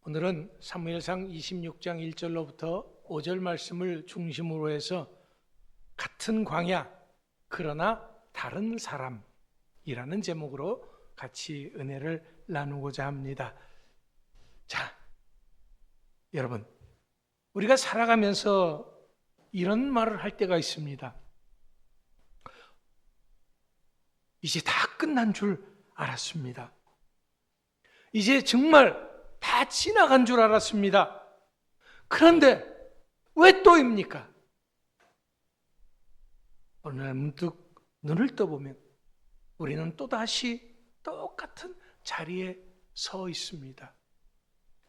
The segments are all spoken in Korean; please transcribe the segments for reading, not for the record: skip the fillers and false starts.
오늘은 사무엘상 26장 1절로부터 5절 말씀을 중심으로 해서 같은 광야 그러나 다른 사람이라는 제목으로 같이 은혜를 나누고자 합니다. 자, 여러분, 우리가 살아가면서 이런 말을 할 때가 있습니다. 이제 다 끝난 줄 알았습니다. 이제 정말 다 지나간 줄 알았습니다. 그런데 왜 또입니까? 어느 날 문득 눈을 떠보면 우리는 또다시 똑같은 자리에 서 있습니다.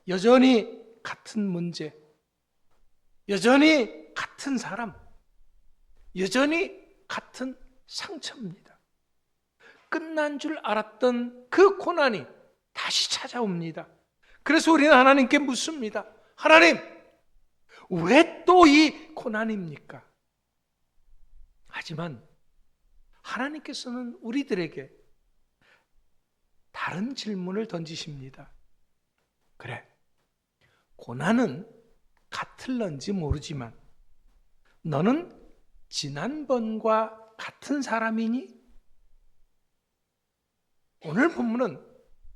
여전히 같은 문제, 여전히 같은 사람, 여전히 같은 상처입니다. 끝난 줄 알았던 그 고난이 다시 찾아옵니다. 그래서 우리는 하나님께 묻습니다. 하나님, 왜 또 이 고난입니까? 하지만 하나님께서는 우리들에게 다른 질문을 던지십니다. 그래, 고난은 같을런지 모르지만 너는 지난번과 같은 사람이니? 오늘 본문은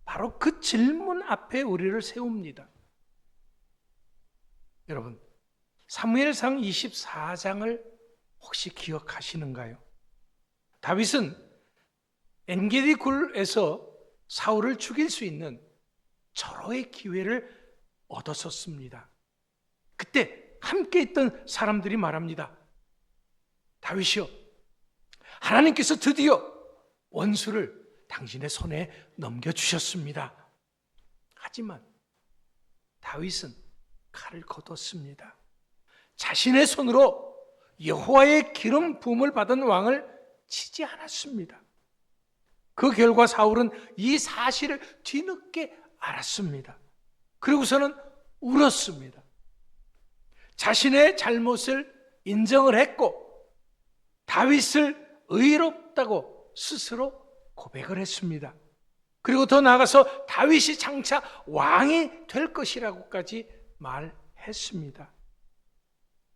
바로 그 질문 앞에 우리를 세웁니다. 여러분, 사무엘상 24장을 혹시 기억하시는가요? 다윗은 엔게디 굴에서 사울을 죽일 수 있는 절호의 기회를 얻었었습니다. 그때 함께 있던 사람들이 말합니다. 다윗이여, 하나님께서 드디어 원수를 당신의 손에 넘겨주셨습니다. 하지만 다윗은 칼을 거뒀습니다. 자신의 손으로 여호와의 기름 부음을 받은 왕을 치지 않았습니다. 그 결과 사울은 이 사실을 뒤늦게 알았습니다. 그리고서는 울었습니다. 자신의 잘못을 인정을 했고 다윗을 의롭다고 스스로 고백을 했습니다. 그리고 더 나아가서 다윗이 장차 왕이 될 것이라고까지 말했습니다.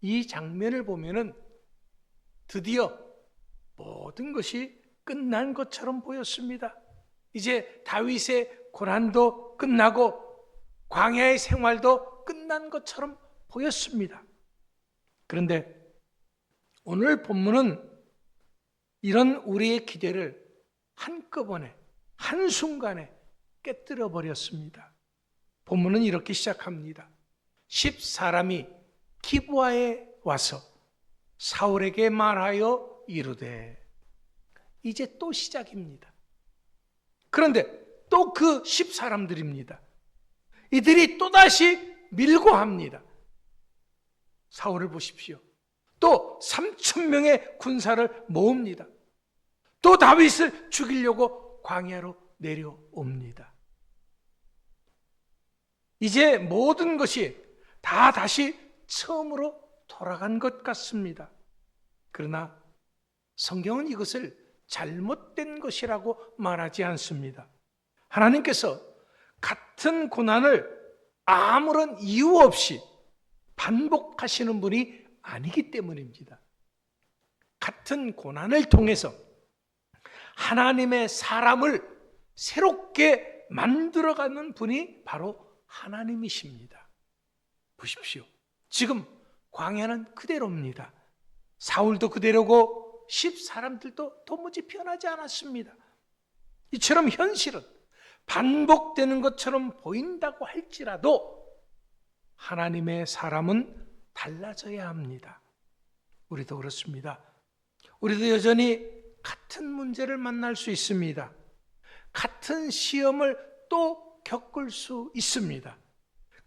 이 장면을 보면은 드디어 모든 것이 끝난 것처럼 보였습니다. 이제 다윗의 고난도 끝나고 광야의 생활도 끝난 것처럼 보였습니다. 그런데 오늘 본문은 이런 우리의 기대를 한꺼번에 한순간에 깨뜨려 버렸습니다. 본문은 이렇게 시작합니다. 10사람이 기브아에 와서 사울에게 말하여 이르되, 이제 또 시작입니다. 그런데 또 그 10사람들입니다. 이들이 또다시 밀고 합니다. 사울을 보십시오. 또 3,000명의 군사를 모읍니다. 또 다윗을 죽이려고 광야로 내려옵니다. 이제 모든 것이 다 다시 처음으로 돌아간 것 같습니다. 그러나 성경은 이것을 잘못된 것이라고 말하지 않습니다. 하나님께서 같은 고난을 아무런 이유 없이 반복하시는 분이 아니기 때문입니다. 같은 고난을 통해서 하나님의 사람을 새롭게 만들어가는 분이 바로 하나님이십니다. 보십시오. 지금 광야는 그대로입니다. 사울도 그대로고 10사람들도 도무지 변하지 않았습니다. 이처럼 현실은 반복되는 것처럼 보인다고 할지라도 하나님의 사람은 달라져야 합니다. 우리도 그렇습니다. 우리도 여전히 같은 문제를 만날 수 있습니다. 같은 시험을 또 겪을 수 있습니다.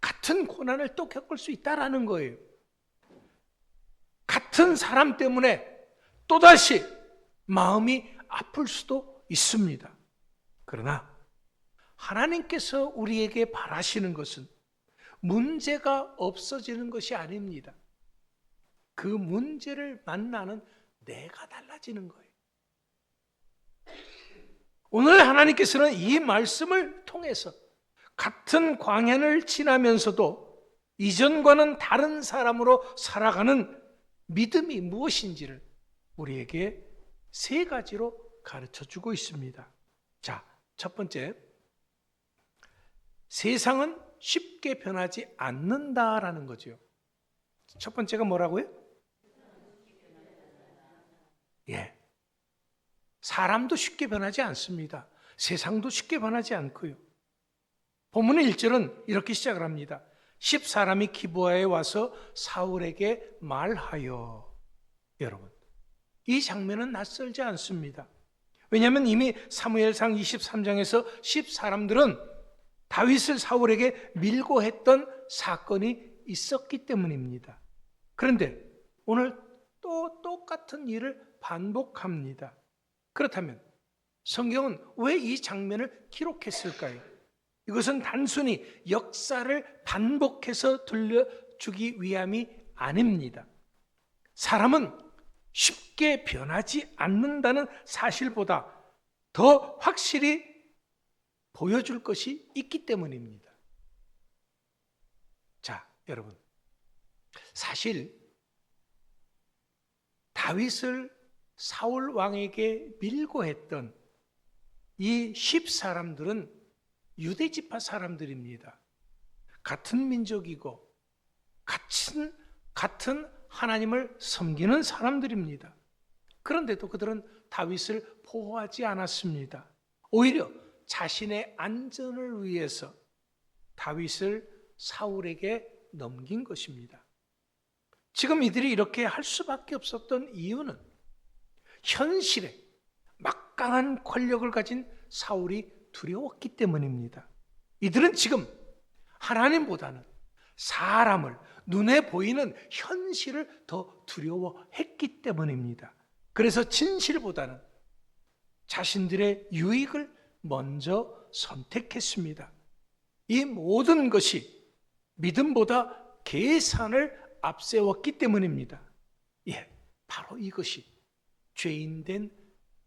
같은 고난을 또 겪을 수 있다라는 거예요. 같은 사람 때문에 또다시 마음이 아플 수도 있습니다. 그러나 하나님께서 우리에게 바라시는 것은 문제가 없어지는 것이 아닙니다. 그 문제를 만나는 내가 달라지는 거예요. 오늘 하나님께서는 이 말씀을 통해서 같은 광야를 지나면서도 이전과는 다른 사람으로 살아가는 믿음이 무엇인지를 우리에게 세 가지로 가르쳐 주고 있습니다. 자, 첫 번째, 세상은 쉽게 변하지 않는다라는 거죠. 첫 번째가 뭐라고요? 예. 사람도 쉽게 변하지 않습니다. 세상도 쉽게 변하지 않고요. 본문의 1절은 이렇게 시작을 합니다. 10사람이 기브아에 와서 사울에게 말하여. 여러분, 이 장면은 낯설지 않습니다. 왜냐하면 이미 사무엘상 23장에서 10사람들은 다윗을 사울에게 밀고 했던 사건이 있었기 때문입니다. 그런데 오늘 또 똑같은 일을 반복합니다. 그렇다면 성경은 왜 이 장면을 기록했을까요? 이것은 단순히 역사를 반복해서 들려주기 위함이 아닙니다. 사람은 쉽게 변하지 않는다는 사실보다 더 확실히 보여줄 것이 있기 때문입니다. 자, 여러분, 사실 다윗을 사울 왕에게 밀고 했던 이 10사람들은 유대지파 사람들입니다. 같은 민족이고 같은 하나님을 섬기는 사람들입니다. 그런데도 그들은 다윗을 보호하지 않았습니다. 오히려 자신의 안전을 위해서 다윗을 사울에게 넘긴 것입니다. 지금 이들이 이렇게 할 수밖에 없었던 이유는 현실에 막강한 권력을 가진 사울이 두려웠기 때문입니다. 이들은 지금 하나님보다는 사람을, 눈에 보이는 현실을 더 두려워했기 때문입니다. 그래서 진실보다는 자신들의 유익을 먼저 선택했습니다. 이 모든 것이 믿음보다 계산을 앞세웠기 때문입니다. 예, 바로 이것이 죄인된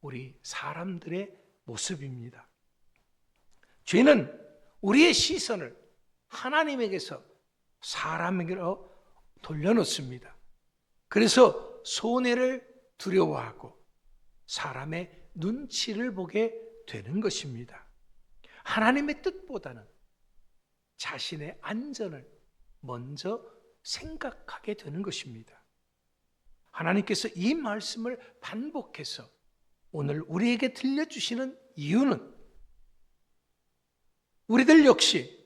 우리 사람들의 모습입니다. 죄는 우리의 시선을 하나님에게서 사람에게로 돌려놓습니다. 그래서 손해를 두려워하고 사람의 눈치를 보게 되는 것입니다. 하나님의 뜻보다는 자신의 안전을 먼저 생각하게 되는 것입니다. 하나님께서 이 말씀을 반복해서 오늘 우리에게 들려주시는 이유는 우리들 역시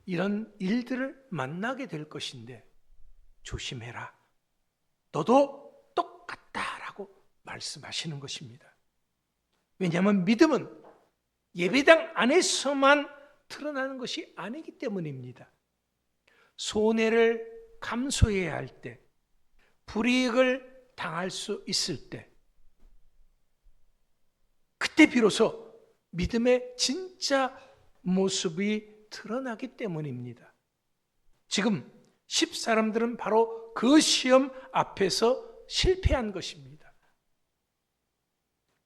이런 일들을 만나게 될 것인데 조심해라. 너도 똑같다라고 말씀하시는 것입니다. 왜냐하면 믿음은 예배당 안에서만 드러나는 것이 아니기 때문입니다. 손해를 감수해야 할 때, 불이익을 당할 수 있을 때, 그때 비로소 믿음의 진짜 모습이 드러나기 때문입니다. 지금 10사람들은 바로 그 시험 앞에서 실패한 것입니다.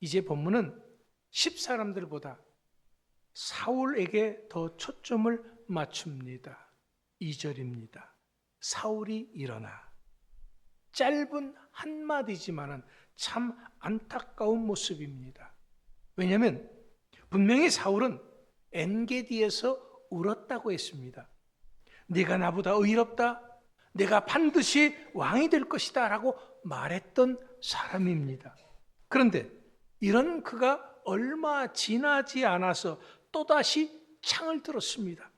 이제 본문은 10사람들보다 사울에게 더 초점을 맞춥니다. 2절입니다. 사울이 일어나. 짧은 한마디지만은 참 안타까운 모습입니다. 왜냐하면 분명히 사울은 엔게디에서 울었다고 했습니다. 네가 나보다 의롭다, 내가 반드시 왕이 될 것이다 라고 말했던 사람입니다. 그런데 이런 그가 얼마 지나지 않아서 또다시 창을 들었습니다.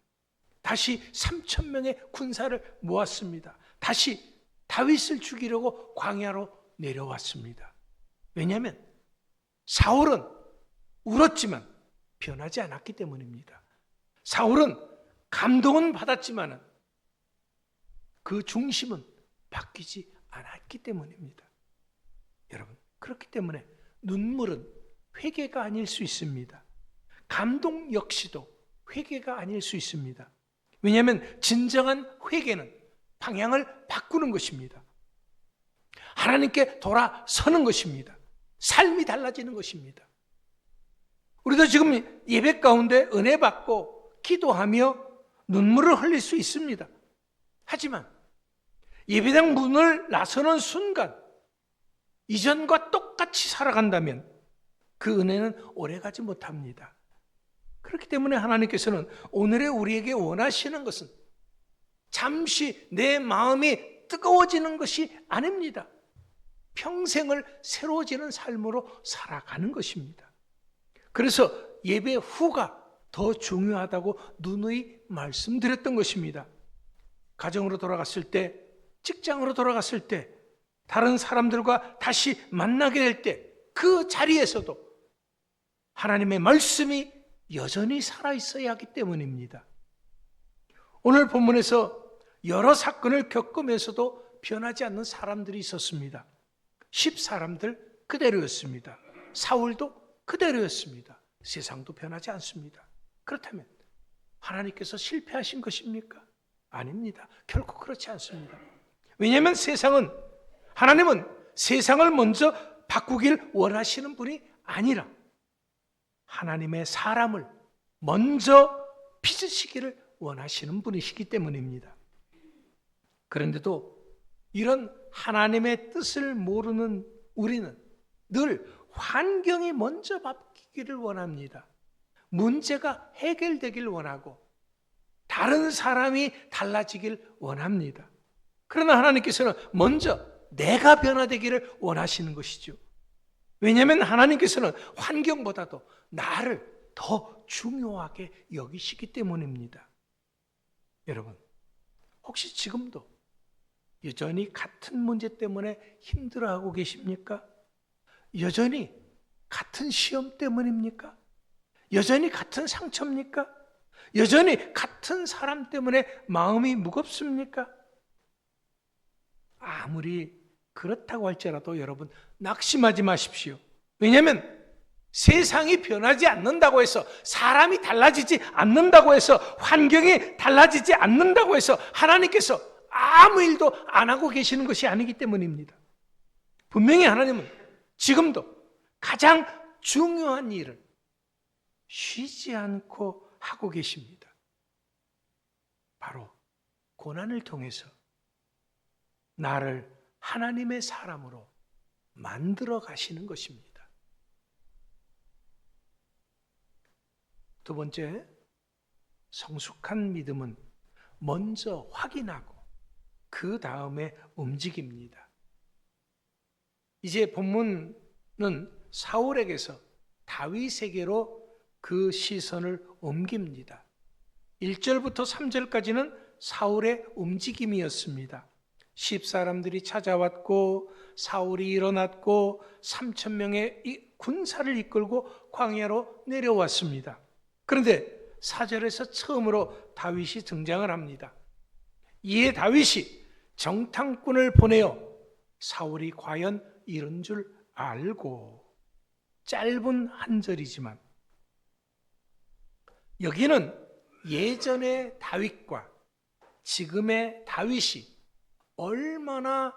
다시 3,000명의 군사를 모았습니다. 다시 다윗을 죽이려고 광야로 내려왔습니다. 왜냐하면 사울은 울었지만 변하지 않았기 때문입니다. 사울은 감동은 받았지만 그 중심은 바뀌지 않았기 때문입니다. 여러분, 그렇기 때문에 눈물은 회개가 아닐 수 있습니다. 감동 역시도 회개가 아닐 수 있습니다. 왜냐하면 진정한 회개는 방향을 바꾸는 것입니다. 하나님께 돌아서는 것입니다. 삶이 달라지는 것입니다. 우리도 지금 예배 가운데 은혜 받고 기도하며 눈물을 흘릴 수 있습니다. 하지만 예배당 문을 나서는 순간 이전과 똑같이 살아간다면 그 은혜는 오래가지 못합니다. 그렇기 때문에 하나님께서는 오늘의 우리에게 원하시는 것은 잠시 내 마음이 뜨거워지는 것이 아닙니다. 평생을 새로워지는 삶으로 살아가는 것입니다. 그래서 예배 후가 더 중요하다고 누누이 말씀드렸던 것입니다. 가정으로 돌아갔을 때, 직장으로 돌아갔을 때, 다른 사람들과 다시 만나게 될 때 그 자리에서도 하나님의 말씀이 여전히 살아있어야 하기 때문입니다. 오늘 본문에서 여러 사건을 겪으면서도 변하지 않는 사람들이 있었습니다. 10사람들 그대로였습니다. 사울도 그대로였습니다. 세상도 변하지 않습니다. 그렇다면 하나님께서 실패하신 것입니까? 아닙니다. 결코 그렇지 않습니다. 왜냐하면 하나님은 세상을 먼저 바꾸길 원하시는 분이 아니라 하나님의 사람을 먼저 빚으시기를 원하시는 분이시기 때문입니다. 그런데도 이런 하나님의 뜻을 모르는 우리는 늘 환경이 먼저 바뀌기를 원합니다. 문제가 해결되길 원하고 다른 사람이 달라지길 원합니다. 그러나 하나님께서는 먼저 내가 변화되기를 원하시는 것이죠. 왜냐하면 하나님께서는 환경보다도 나를 더 중요하게 여기시기 때문입니다. 여러분, 혹시 지금도 여전히 같은 문제 때문에 힘들어하고 계십니까? 여전히 같은 시험 때문입니까? 여전히 같은 상처입니까? 여전히 같은 사람 때문에 마음이 무겁습니까? 아무리 그렇다고 할지라도 여러분 낙심하지 마십시오. 왜냐하면 세상이 변하지 않는다고 해서, 사람이 달라지지 않는다고 해서, 환경이 달라지지 않는다고 해서 하나님께서 아무 일도 안 하고 계시는 것이 아니기 때문입니다. 분명히 하나님은 지금도 가장 중요한 일을 쉬지 않고 하고 계십니다. 바로 고난을 통해서 나를 하나님의 사람으로 만들어 가시는 것입니다. 두 번째, 성숙한 믿음은 먼저 확인하고 그 다음에 움직입니다. 이제 본문은 사울에게서 다윗에게로 그 시선을 옮깁니다. 1절부터 3절까지는 사울의 움직임이었습니다. 10사람들이 찾아왔고 사울이 일어났고 3,000명의 군사를 이끌고 광야로 내려왔습니다. 그런데 4절에서 처음으로 다윗이 등장을 합니다. 이에 다윗이 정탐꾼을 보내어 사울이 과연 이런 줄 알고, 짧은 한 절이지만 여기는 예전의 다윗과 지금의 다윗이 얼마나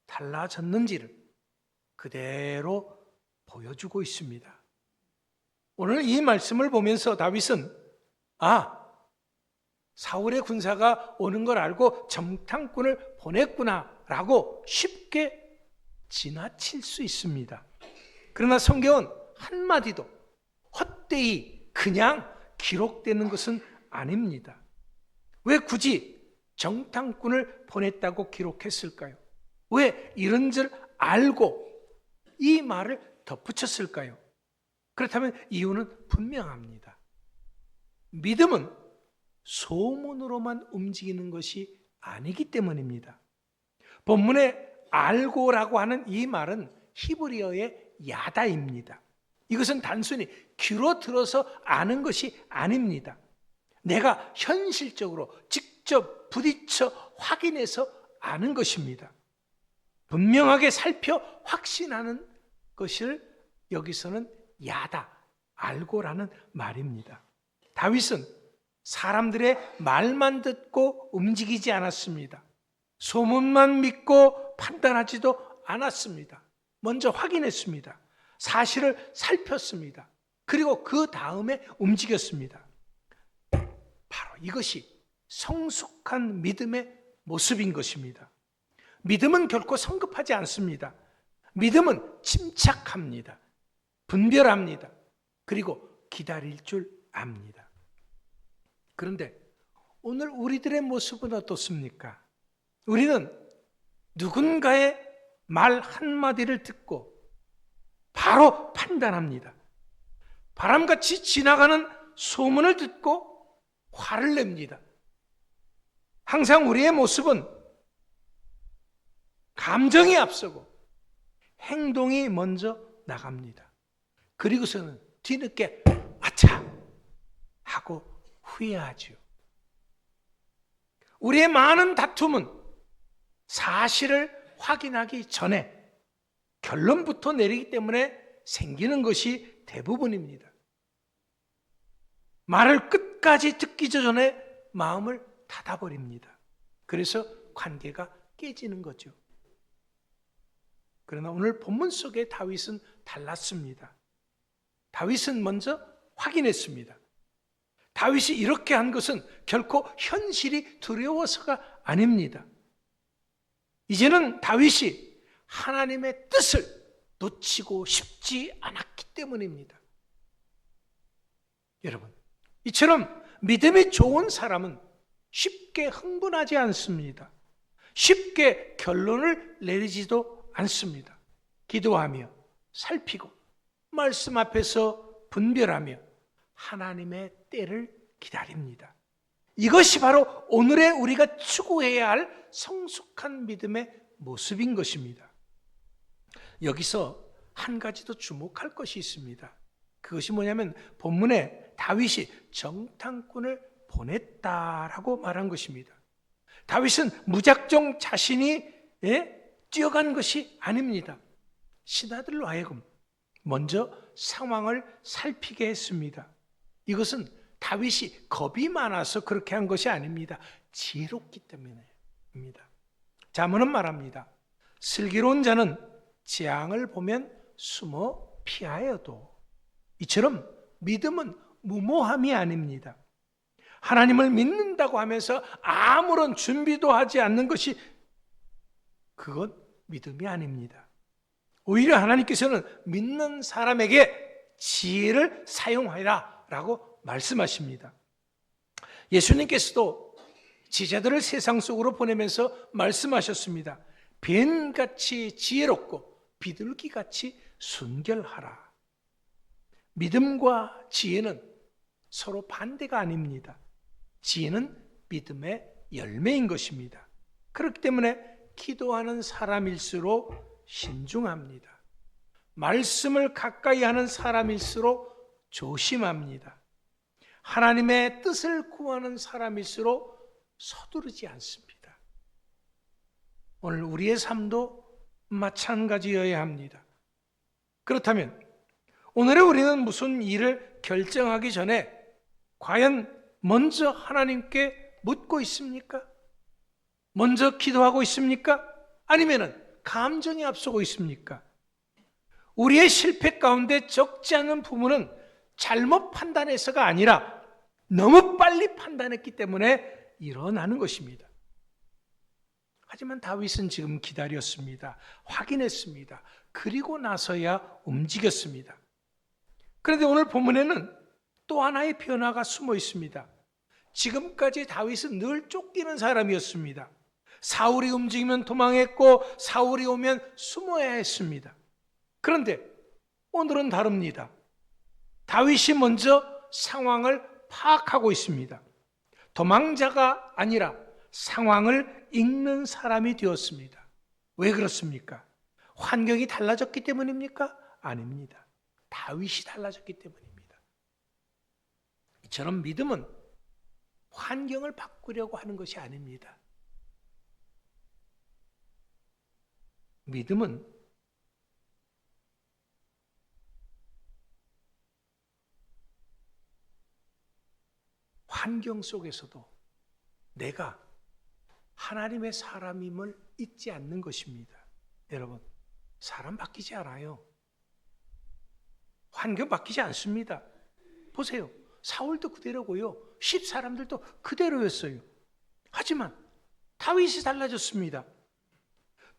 달라졌는지를 그대로 보여주고 있습니다. 오늘 이 말씀을 보면서 다윗은 사울의 군사가 오는 걸 알고 정탐꾼을 보냈구나 라고 쉽게 지나칠 수 있습니다. 그러나 성경은 한마디도 헛되이 그냥 기록되는 것은 아닙니다. 왜 굳이 정탐꾼을 보냈다고 기록했을까요? 왜 이런 줄 알고 이 말을 덧붙였을까요? 그렇다면 이유는 분명합니다. 믿음은 소문으로만 움직이는 것이 아니기 때문입니다. 본문에 알고라고 하는 이 말은 히브리어의 야다입니다. 이것은 단순히 귀로 들어서 아는 것이 아닙니다. 내가 현실적으로 직접 부딪혀 확인해서 아는 것입니다. 분명하게 살펴 확신하는 것을 여기서는 야다, 알고라는 말입니다. 다윗은 사람들의 말만 듣고 움직이지 않았습니다. 소문만 믿고 판단하지도 않았습니다. 먼저 확인했습니다. 사실을 살폈습니다. 그리고 그 다음에 움직였습니다. 바로 이것이 성숙한 믿음의 모습인 것입니다. 믿음은 결코 성급하지 않습니다. 믿음은 침착합니다. 분별합니다. 그리고 기다릴 줄 압니다. 그런데 오늘 우리들의 모습은 어떻습니까? 우리는 누군가의 말 한마디를 듣고 바로 판단합니다. 바람같이 지나가는 소문을 듣고 화를 냅니다. 항상 우리의 모습은 감정이 앞서고 행동이 먼저 나갑니다. 그리고서는 뒤늦게 아차 하고 후회하죠. 우리의 많은 다툼은 사실을 확인하기 전에 결론부터 내리기 때문에 생기는 것이 대부분입니다. 말을 끝까지 듣기 전에 마음을 닫아버립니다. 그래서 관계가 깨지는 거죠. 그러나 오늘 본문 속의 다윗은 달랐습니다. 다윗은 먼저 확인했습니다. 다윗이 이렇게 한 것은 결코 현실이 두려워서가 아닙니다. 이제는 다윗이 하나님의 뜻을 놓치고 싶지 않았기 때문입니다. 여러분, 이처럼 믿음이 좋은 사람은 쉽게 흥분하지 않습니다. 쉽게 결론을 내리지도 않습니다. 기도하며 살피고 말씀 앞에서 분별하며 하나님의 때를 기다립니다. 이것이 바로 오늘의 우리가 추구해야 할 성숙한 믿음의 모습인 것입니다. 여기서 한 가지 더 주목할 것이 있습니다. 그것이 뭐냐면 본문에 다윗이 정탐꾼을 보냈다라고 말한 것입니다. 다윗은 무작정 자신이 뛰어간 것이 아닙니다. 신하들로 하여금 먼저 상황을 살피게 했습니다. 이것은 다윗이 겁이 많아서 그렇게 한 것이 아닙니다. 지혜롭기 때문입니다. 잠언은 말합니다. 슬기로운 자는 재앙을 보면 숨어 피하여도. 이처럼 믿음은 무모함이 아닙니다. 하나님을 믿는다고 하면서 아무런 준비도 하지 않는 것이 그건 믿음이 아닙니다. 오히려 하나님께서는 믿는 사람에게 지혜를 사용하라 라고 말씀하십니다. 예수님께서도 제자들을 세상 속으로 보내면서 말씀하셨습니다. 뱀같이 지혜롭고 비둘기같이 순결하라. 믿음과 지혜는 서로 반대가 아닙니다. 지혜는 믿음의 열매인 것입니다. 그렇기 때문에 기도하는 사람일수록 신중합니다. 말씀을 가까이 하는 사람일수록 조심합니다. 하나님의 뜻을 구하는 사람일수록 서두르지 않습니다. 오늘 우리의 삶도 마찬가지여야 합니다. 그렇다면 오늘의 우리는 무슨 일을 결정하기 전에 과연 먼저 하나님께 묻고 있습니까? 먼저 기도하고 있습니까? 아니면 감정이 앞서고 있습니까? 우리의 실패 가운데 적지 않은 부분은 잘못 판단해서가 아니라 너무 빨리 판단했기 때문에 일어나는 것입니다. 하지만 다윗은 지금 기다렸습니다. 확인했습니다. 그리고 나서야 움직였습니다. 그런데 오늘 본문에는 또 하나의 변화가 숨어 있습니다. 지금까지 다윗은 늘 쫓기는 사람이었습니다. 사울이 움직이면 도망했고 사울이 오면 숨어야 했습니다. 그런데 오늘은 다릅니다. 다윗이 먼저 상황을 파악하고 있습니다. 도망자가 아니라 상황을 읽는 사람이 되었습니다. 왜 그렇습니까? 환경이 달라졌기 때문입니까? 아닙니다. 다윗이 달라졌기 때문입니다. 이처럼 믿음은 환경을 바꾸려고 하는 것이 아닙니다. 믿음은 환경 속에서도 내가 하나님의 사람임을 잊지 않는 것입니다. 여러분, 사람 바뀌지 않아요. 환경 바뀌지 않습니다. 보세요. 사울도 그대로고요. 사람들도 그대로였어요. 하지만 다윗이 달라졌습니다.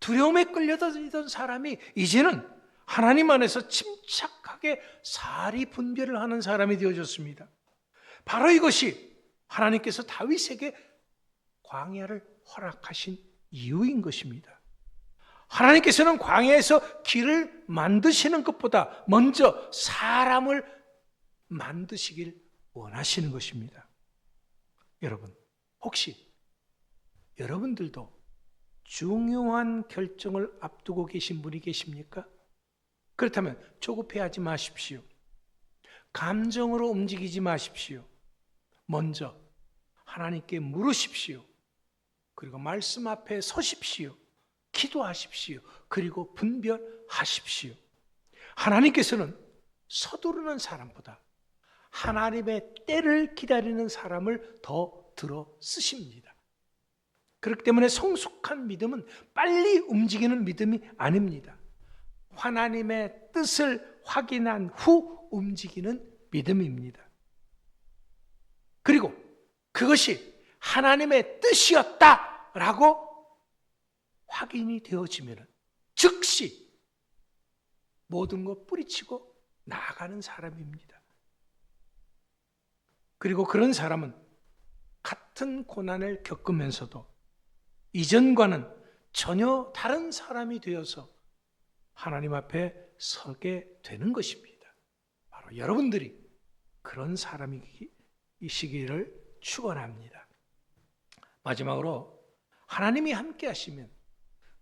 두려움에 끌려다니던 사람이 이제는 하나님 안에서 침착하게 사리 분별을 하는 사람이 되어졌습니다. 바로 이것이 하나님께서 다윗에게 광야를 허락하신 이유인 것입니다. 하나님께서는 광야에서 길을 만드시는 것보다 먼저 사람을 만드시길 원하시는 것입니다. 여러분, 혹시 여러분들도 중요한 결정을 앞두고 계신 분이 계십니까? 그렇다면 조급해하지 마십시오. 감정으로 움직이지 마십시오. 먼저 하나님께 물으십시오. 그리고 말씀 앞에 서십시오. 기도하십시오. 그리고 분별하십시오. 하나님께서는 서두르는 사람보다 하나님의 때를 기다리는 사람을 더 들어 쓰십니다. 그렇기 때문에 성숙한 믿음은 빨리 움직이는 믿음이 아닙니다. 하나님의 뜻을 확인한 후 움직이는 믿음입니다. 그리고 그것이 하나님의 뜻이었다라고 확인이 되어지면 즉시 모든 것 뿌리치고 나아가는 사람입니다. 그리고 그런 사람은 같은 고난을 겪으면서도 이전과는 전혀 다른 사람이 되어서 하나님 앞에 서게 되는 것입니다. 바로 여러분들이 그런 사람이시기를 축원합니다. 마지막으로 하나님이 함께 하시면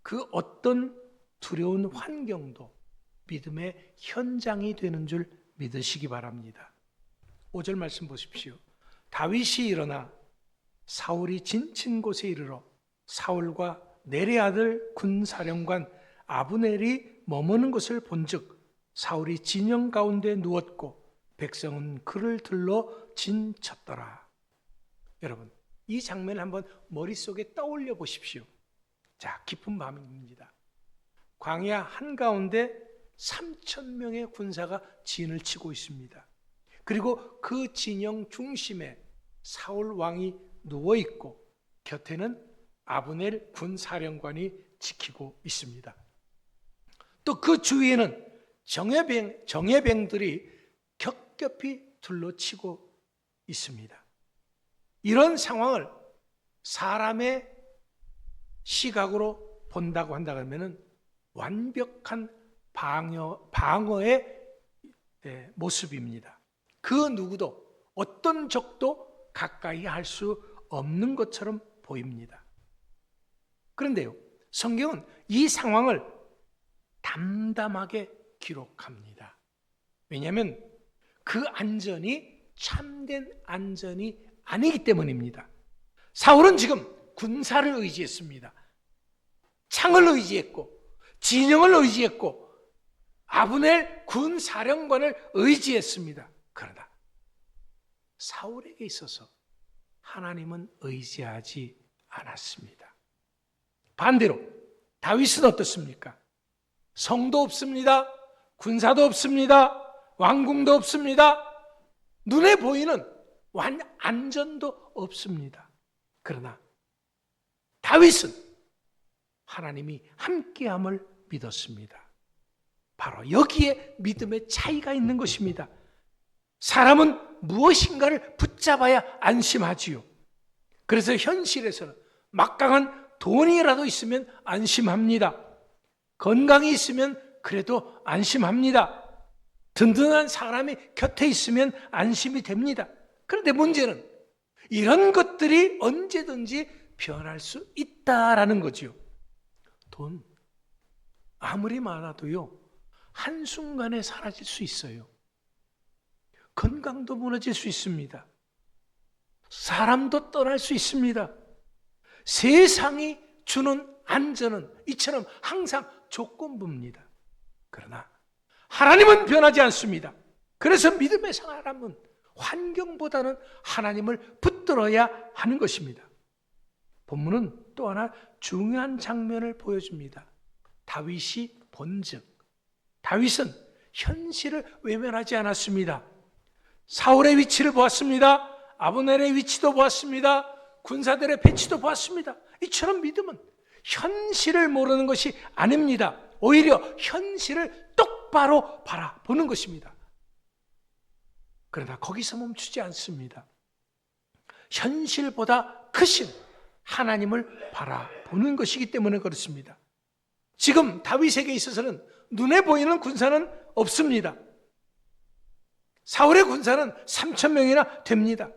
그 어떤 두려운 환경도 믿음의 현장이 되는 줄 믿으시기 바랍니다. 5절 말씀 보십시오. 다윗이 일어나 사울이 진친 곳에 이르러 사울과 넬의 아들 군사령관 아브넬이 머무는 것을 본즉 사울이 진영 가운데 누웠고 백성은 그를 들러 진쳤더라. 여러분, 이 장면을 한번 머릿속에 떠올려 보십시오. 자, 깊은 밤입니다. 광야 한가운데 3,000명의 군사가 진을 치고 있습니다. 그리고 그 진영 중심에 사울 왕이 누워 있고 곁에는 아브넬 군사령관이 지키고 있습니다. 또 그 주위에는 정예병들이 겹겹이 둘러치고 있습니다. 이런 상황을 사람의 시각으로 본다고 한다면 완벽한 방어의 모습입니다. 그 누구도 어떤 적도 가까이 할 수 없는 것처럼 보입니다. 그런데요, 성경은 이 상황을 담담하게 기록합니다. 왜냐하면 그 안전이 참된 안전이 아니기 때문입니다. 사울은 지금 군사를 의지했습니다. 창을 의지했고 진영을 의지했고 아브넬 군사령관을 의지했습니다. 그러나 사울에게 있어서 하나님은 의지하지 않았습니다. 반대로 다윗은 어떻습니까? 성도 없습니다. 군사도 없습니다. 왕궁도 없습니다. 눈에 보이는 안전도 없습니다. 그러나 다윗은 하나님이 함께함을 믿었습니다. 바로 여기에 믿음의 차이가 있는 것입니다. 사람은 무엇인가를 붙잡아야 안심하지요. 그래서 현실에서는 막강한 돈이라도 있으면 안심합니다. 건강이 있으면 그래도 안심합니다. 든든한 사람이 곁에 있으면 안심이 됩니다. 그런데 문제는 이런 것들이 언제든지 변할 수 있다라는 거죠. 돈 아무리 많아도요, 한순간에 사라질 수 있어요. 건강도 무너질 수 있습니다. 사람도 떠날 수 있습니다. 세상이 주는 안전은 이처럼 항상 조건부입니다. 그러나 하나님은 변하지 않습니다. 그래서 믿음의 사람은 환경보다는 하나님을 붙들어야 하는 것입니다. 본문은 또 하나 중요한 장면을 보여줍니다. 다윗이 본즉, 다윗은 현실을 외면하지 않았습니다. 사울의 위치를 보았습니다. 아브넬의 위치도 보았습니다. 군사들의 배치도 보았습니다. 이처럼 믿음은 현실을 모르는 것이 아닙니다. 오히려 현실을 똑바로 바라보는 것입니다. 그러나 거기서 멈추지 않습니다. 현실보다 크신 하나님을 바라보는 것이기 때문에 그렇습니다. 지금 다윗에게 있어서는 눈에 보이는 군사는 없습니다. 사울의 군사는 3,000명이나 됩니다.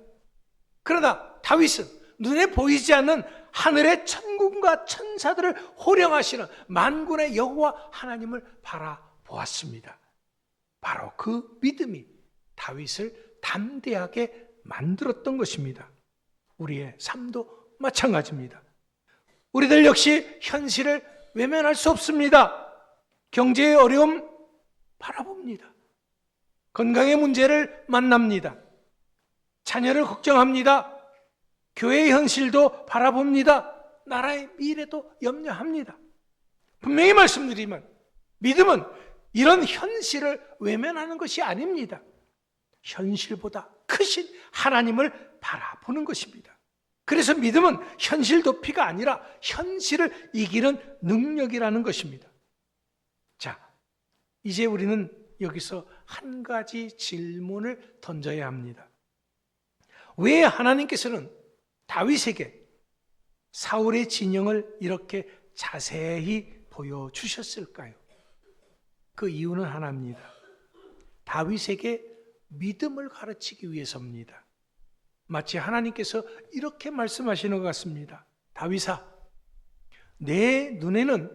그러나 다윗은 눈에 보이지 않는 하늘의 천군과 천사들을 호령하시는 만군의 여호와 하나님을 바라보았습니다. 바로 그 믿음이 다윗을 담대하게 만들었던 것입니다. 우리의 삶도 마찬가지입니다. 우리들 역시 현실을 외면할 수 없습니다. 경제의 어려움 바라봅니다. 건강의 문제를 만납니다. 자녀를 걱정합니다. 교회의 현실도 바라봅니다. 나라의 미래도 염려합니다. 분명히 말씀드리면 믿음은 이런 현실을 외면하는 것이 아닙니다. 현실보다 크신 하나님을 바라보는 것입니다. 그래서 믿음은 현실 도피가 아니라 현실을 이기는 능력이라는 것입니다. 자, 이제 우리는 여기서 한 가지 질문을 던져야 합니다. 왜 하나님께서는 다윗에게 사울의 진영을 이렇게 자세히 보여주셨을까요? 그 이유는 하나입니다. 다윗에게 믿음을 가르치기 위해서입니다. 마치 하나님께서 이렇게 말씀하시는 것 같습니다. 다윗아, 내 눈에는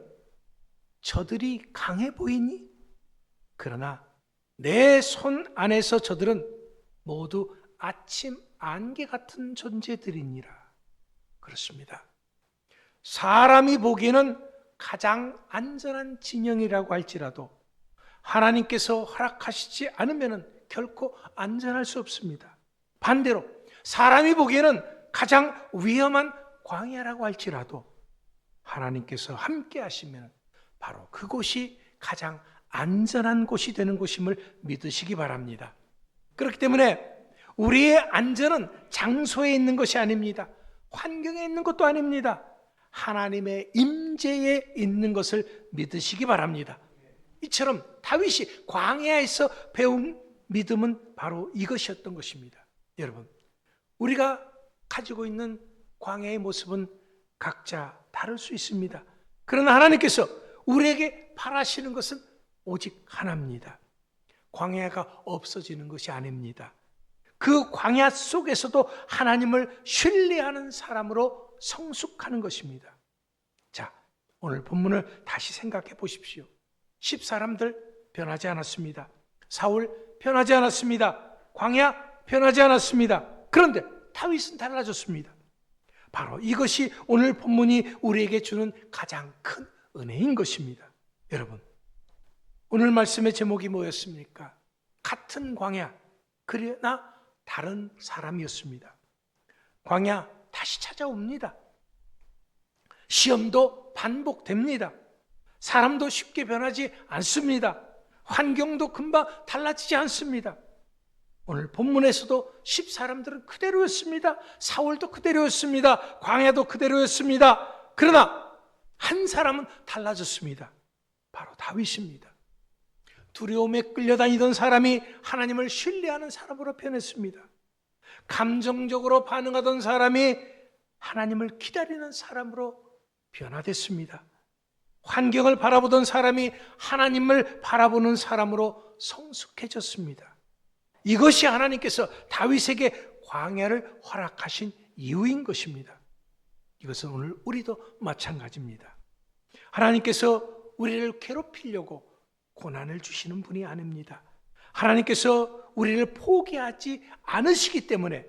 저들이 강해 보이니? 그러나 내 손 안에서 저들은 모두 아침 안개 같은 존재들이니라. 그렇습니다. 사람이 보기에는 가장 안전한 진영이라고 할지라도 하나님께서 허락하시지 않으면 결코 안전할 수 없습니다. 반대로 사람이 보기에는 가장 위험한 광야라고 할지라도 하나님께서 함께 하시면 바로 그곳이 가장 안전한 곳이 되는 곳임을 믿으시기 바랍니다. 그렇기 때문에 우리의 안전은 장소에 있는 것이 아닙니다. 환경에 있는 것도 아닙니다. 하나님의 임재에 있는 것을 믿으시기 바랍니다. 이처럼 다윗이 광야에서 배운 믿음은 바로 이것이었던 것입니다. 여러분, 우리가 가지고 있는 광야의 모습은 각자 다를 수 있습니다. 그러나 하나님께서 우리에게 바라시는 것은 오직 하나입니다. 광야가 없어지는 것이 아닙니다. 그 광야 속에서도 하나님을 신뢰하는 사람으로 성숙하는 것입니다. 자, 오늘 본문을 다시 생각해 보십시오. 10사람들 변하지 않았습니다. 사울 변하지 않았습니다. 광야 변하지 않았습니다. 그런데 다윗은 달라졌습니다. 바로 이것이 오늘 본문이 우리에게 주는 가장 큰 은혜인 것입니다. 여러분, 오늘 말씀의 제목이 뭐였습니까? 같은 광야, 그러나 다른 사람이었습니다. 광야 다시 찾아옵니다. 시험도 반복됩니다. 사람도 쉽게 변하지 않습니다. 환경도 금방 달라지지 않습니다. 오늘 본문에서도 10사람들은 그대로였습니다. 사울도 그대로였습니다. 광야도 그대로였습니다. 그러나 한 사람은 달라졌습니다. 바로 다윗입니다. 두려움에 끌려다니던 사람이 하나님을 신뢰하는 사람으로 변했습니다. 감정적으로 반응하던 사람이 하나님을 기다리는 사람으로 변화됐습니다. 환경을 바라보던 사람이 하나님을 바라보는 사람으로 성숙해졌습니다. 이것이 하나님께서 다윗에게 광야를 허락하신 이유인 것입니다. 이것은 오늘 우리도 마찬가지입니다. 하나님께서 우리를 괴롭히려고 고난을 주시는 분이 아닙니다. 하나님께서 우리를 포기하지 않으시기 때문에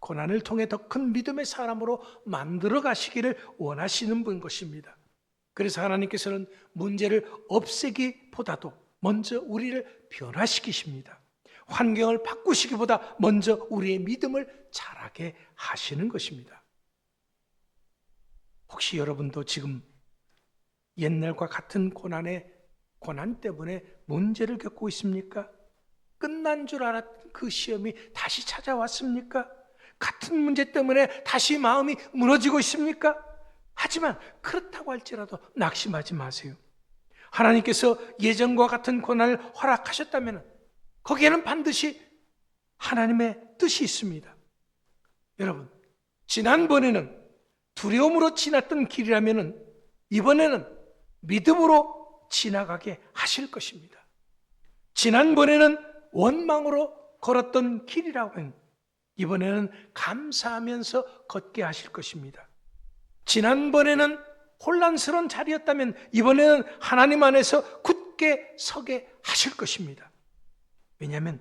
고난을 통해 더 큰 믿음의 사람으로 만들어 가시기를 원하시는 분 것입니다. 그래서 하나님께서는 문제를 없애기보다도 먼저 우리를 변화시키십니다. 환경을 바꾸시기보다 먼저 우리의 믿음을 자라게 하시는 것입니다. 혹시 여러분도 지금 옛날과 같은 고난 때문에 문제를 겪고 있습니까? 끝난 줄 알았던 그 시험이 다시 찾아왔습니까? 같은 문제 때문에 다시 마음이 무너지고 있습니까? 하지만 그렇다고 할지라도 낙심하지 마세요. 하나님께서 예전과 같은 고난을 허락하셨다면 거기에는 반드시 하나님의 뜻이 있습니다. 여러분, 지난번에는 두려움으로 지났던 길이라면 이번에는 믿음으로 지나가게 하실 것입니다. 지난번에는 원망으로 걸었던 길이라면 이번에는 감사하면서 걷게 하실 것입니다. 지난번에는 혼란스러운 자리였다면 이번에는 하나님 안에서 굳게 서게 하실 것입니다. 왜냐하면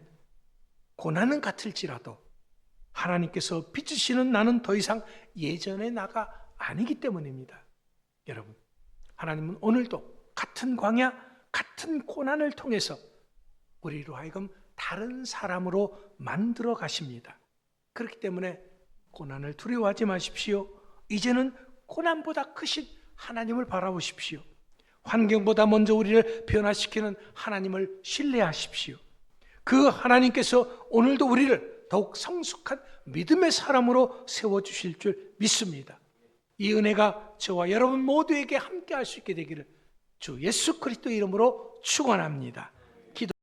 고난은 같을지라도 하나님께서 빚으시는 나는 더 이상 예전의 나가 아니기 때문입니다. 여러분, 하나님은 오늘도 같은 광야, 같은 고난을 통해서 우리로 하여금 다른 사람으로 만들어 가십니다. 그렇기 때문에 고난을 두려워하지 마십시오. 이제는 고난보다 크신 하나님을 바라보십시오. 환경보다 먼저 우리를 변화시키는 하나님을 신뢰하십시오. 그 하나님께서 오늘도 우리를 더욱 성숙한 믿음의 사람으로 세워주실 줄 믿습니다. 이 은혜가 저와 여러분 모두에게 함께 할 수 있게 되기를 주 예수 그리스도 이름으로 축원합니다.